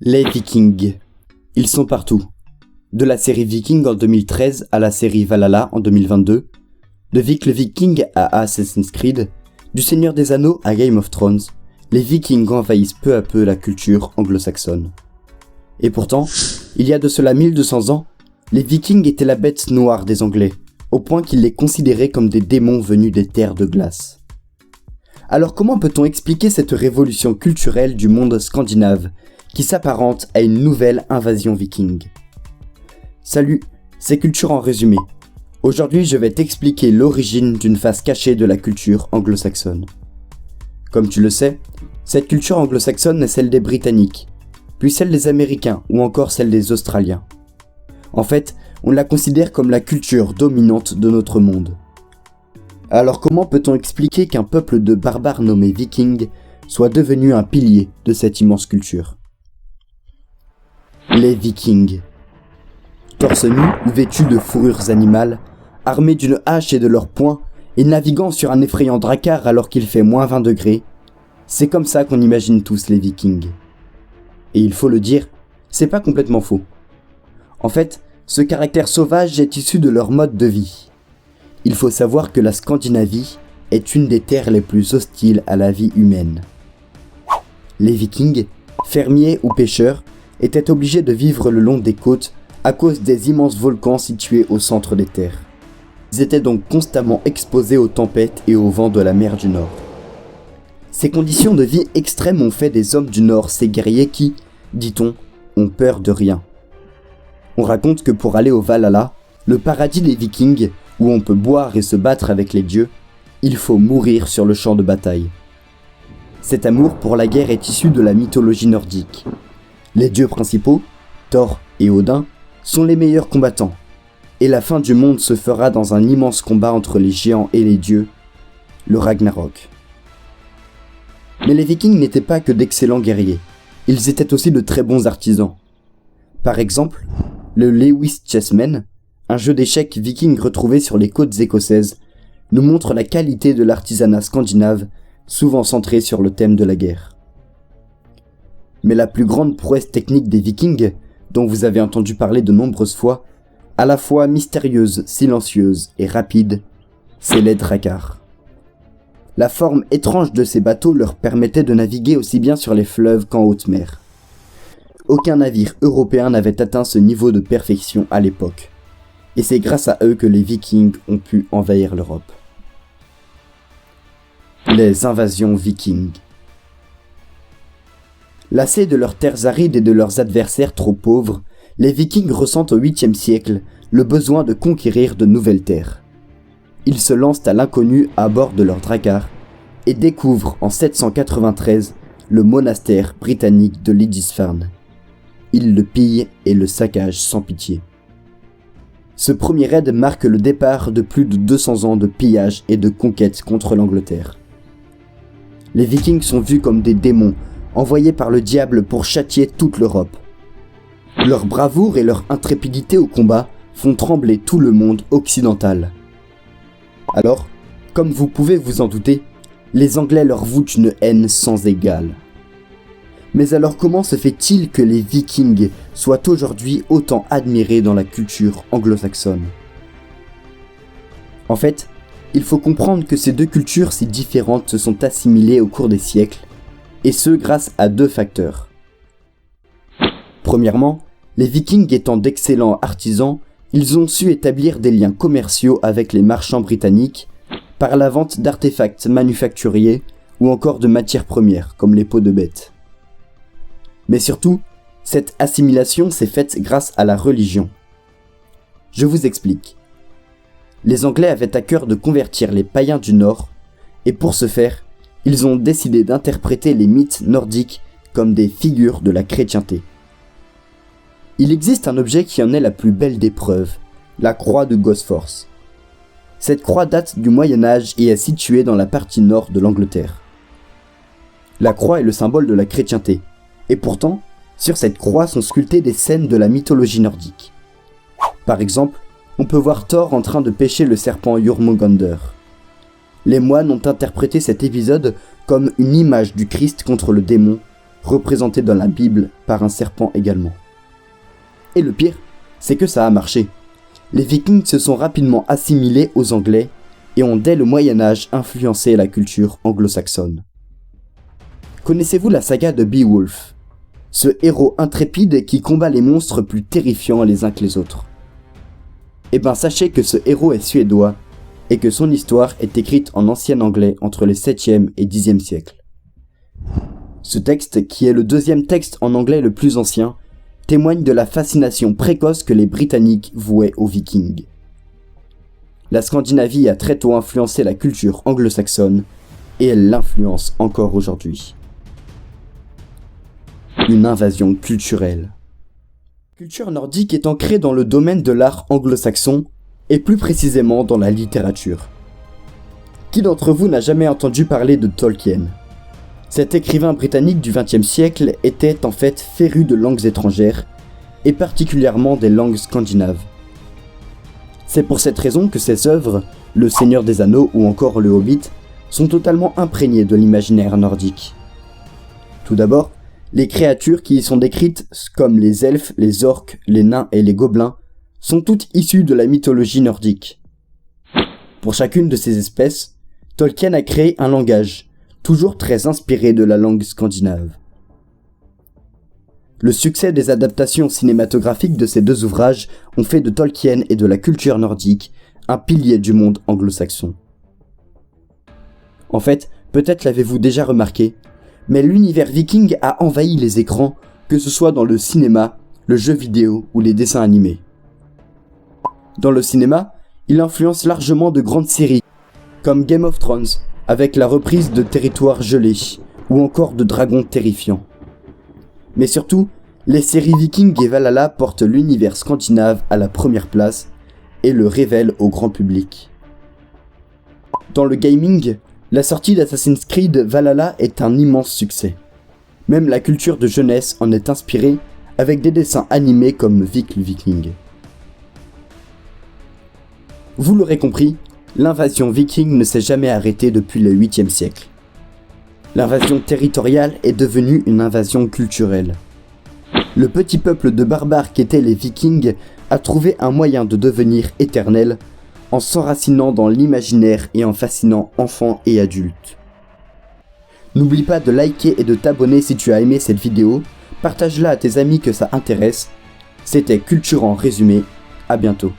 Les Vikings. Ils sont partout. De la série Viking en 2013 à la série Valhalla en 2022, de Vic le Viking à Assassin's Creed, du Seigneur des Anneaux à Game of Thrones, les Vikings envahissent peu à peu la culture anglo-saxonne. Et pourtant, il y a de cela 1200 ans, les Vikings étaient la bête noire des Anglais, au point qu'ils les considéraient comme des démons venus des terres de glace. Alors comment peut-on expliquer cette révolution culturelle du monde scandinave, qui s'apparente à une nouvelle invasion viking? Salut, c'est Culture en résumé. Aujourd'hui, je vais t'expliquer l'origine d'une face cachée de la culture anglo-saxonne. Comme tu le sais, cette culture anglo-saxonne est celle des Britanniques, puis celle des Américains ou encore celle des Australiens. En fait, on la considère comme la culture dominante de notre monde. Alors comment peut-on expliquer qu'un peuple de barbares nommé Vikings soit devenu un pilier de cette immense culture? Les Vikings. Torse nu ou vêtus de fourrures animales, armés d'une hache et de leurs poings, et naviguant sur un effrayant drakkar alors qu'il fait moins 20 degrés, c'est comme ça qu'on imagine tous les Vikings. Et il faut le dire, c'est pas complètement faux. En fait, ce caractère sauvage est issu de leur mode de vie. Il faut savoir que la Scandinavie est une des terres les plus hostiles à la vie humaine. Les Vikings, fermiers ou pêcheurs, étaient obligés de vivre le long des côtes à cause des immenses volcans situés au centre des terres. Ils étaient donc constamment exposés aux tempêtes et aux vents de la mer du Nord. Ces conditions de vie extrêmes ont fait des hommes du Nord ces guerriers qui, dit-on, ont peur de rien. On raconte que pour aller au Valhalla, le paradis des Vikings, où on peut boire et se battre avec les dieux, il faut mourir sur le champ de bataille. Cet amour pour la guerre est issu de la mythologie nordique. Les dieux principaux, Thor et Odin, sont les meilleurs combattants, et la fin du monde se fera dans un immense combat entre les géants et les dieux, le Ragnarok. Mais les Vikings n'étaient pas que d'excellents guerriers, ils étaient aussi de très bons artisans. Par exemple, le Lewis Chessmen, un jeu d'échecs viking retrouvé sur les côtes écossaises, nous montre la qualité de l'artisanat scandinave, souvent centré sur le thème de la guerre. Mais la plus grande prouesse technique des Vikings, dont vous avez entendu parler de nombreuses fois, à la fois mystérieuse, silencieuse et rapide, c'est les drakkars. La forme étrange de ces bateaux leur permettait de naviguer aussi bien sur les fleuves qu'en haute mer. Aucun navire européen n'avait atteint ce niveau de perfection à l'époque, et c'est grâce à eux que les Vikings ont pu envahir l'Europe. Les invasions vikings. Lassés de leurs terres arides et de leurs adversaires trop pauvres, les Vikings ressentent au 8e siècle le besoin de conquérir de nouvelles terres. Ils se lancent à l'inconnu à bord de leur drakkar et découvrent en 793 le monastère britannique de Lindisfarne. Ils le pillent et le saccagent sans pitié. Ce premier raid marque le départ de plus de 200 ans de pillage et de conquête contre l'Angleterre. Les Vikings sont vus comme des démons envoyés par le diable pour châtier toute l'Europe. Leur bravoure et leur intrépidité au combat font trembler tout le monde occidental. Alors, comme vous pouvez vous en douter, les Anglais leur vouent une haine sans égale. Mais alors comment se fait-il que les Vikings soient aujourd'hui autant admirés dans la culture anglo-saxonne? En fait, il faut comprendre que ces deux cultures si différentes se sont assimilées au cours des siècles, et ce grâce à deux facteurs. Premièrement, les Vikings étant d'excellents artisans, ils ont su établir des liens commerciaux avec les marchands britanniques par la vente d'artefacts manufacturiers ou encore de matières premières comme les peaux de bêtes. Mais surtout, cette assimilation s'est faite grâce à la religion. Je vous explique. Les Anglais avaient à cœur de convertir les païens du Nord, et pour ce faire, ils ont décidé d'interpréter les mythes nordiques comme des figures de la chrétienté. Il existe un objet qui en est la plus belle des preuves, la croix de Gosforth. Cette croix date du Moyen-Âge et est située dans la partie nord de l'Angleterre. La croix est le symbole de la chrétienté, et pourtant, sur cette croix sont sculptées des scènes de la mythologie nordique. Par exemple, on peut voir Thor en train de pêcher le serpent Jormungandr. Les moines ont interprété cet épisode comme une image du Christ contre le démon, représenté dans la Bible par un serpent également. Et le pire, c'est que ça a marché. Les Vikings se sont rapidement assimilés aux Anglais et ont dès le Moyen-Âge influencé la culture anglo-saxonne. Connaissez-vous la saga de Beowulf ? Ce héros intrépide qui combat les monstres plus terrifiants les uns que les autres. Eh ben sachez que ce héros est suédois et que son histoire est écrite en ancien anglais entre les 7e et 10e siècles. Ce texte, qui est le deuxième texte en anglais le plus ancien, témoigne de la fascination précoce que les Britanniques vouaient aux Vikings. La Scandinavie a très tôt influencé la culture anglo-saxonne et elle l'influence encore aujourd'hui. Une invasion culturelle. La culture nordique est ancrée dans le domaine de l'art anglo-saxon et plus précisément dans la littérature. Qui d'entre vous n'a jamais entendu parler de Tolkien ? Cet écrivain britannique du XXe siècle était en fait féru de langues étrangères, et particulièrement des langues scandinaves. C'est pour cette raison que ses œuvres, Le Seigneur des Anneaux ou encore Le Hobbit, sont totalement imprégnées de l'imaginaire nordique. Tout d'abord, les créatures qui y sont décrites, comme les elfes, les orques, les nains et les gobelins, sont toutes issues de la mythologie nordique. Pour chacune de ces espèces, Tolkien a créé un langage, toujours très inspiré de la langue scandinave. Le succès des adaptations cinématographiques de ces deux ouvrages ont fait de Tolkien et de la culture nordique un pilier du monde anglo-saxon. En fait, peut-être l'avez-vous déjà remarqué, mais l'univers viking a envahi les écrans, que ce soit dans le cinéma, le jeu vidéo ou les dessins animés. Dans le cinéma, il influence largement de grandes séries, comme Game of Thrones, avec la reprise de Territoires gelés, ou encore de Dragons terrifiants. Mais surtout, les séries Vikings et Valhalla portent l'univers scandinave à la première place, et le révèlent au grand public. Dans le gaming, la sortie d'Assassin's Creed Valhalla est un immense succès. Même la culture de jeunesse en est inspirée, avec des dessins animés comme Vic le Viking. Vous l'aurez compris, l'invasion viking ne s'est jamais arrêtée depuis le 8e siècle. L'invasion territoriale est devenue une invasion culturelle. Le petit peuple de barbares qu'étaient les Vikings a trouvé un moyen de devenir éternel en s'enracinant dans l'imaginaire et en fascinant enfants et adultes. N'oublie pas de liker et de t'abonner si tu as aimé cette vidéo, partage-la à tes amis que ça intéresse. C'était Culture en résumé, à bientôt.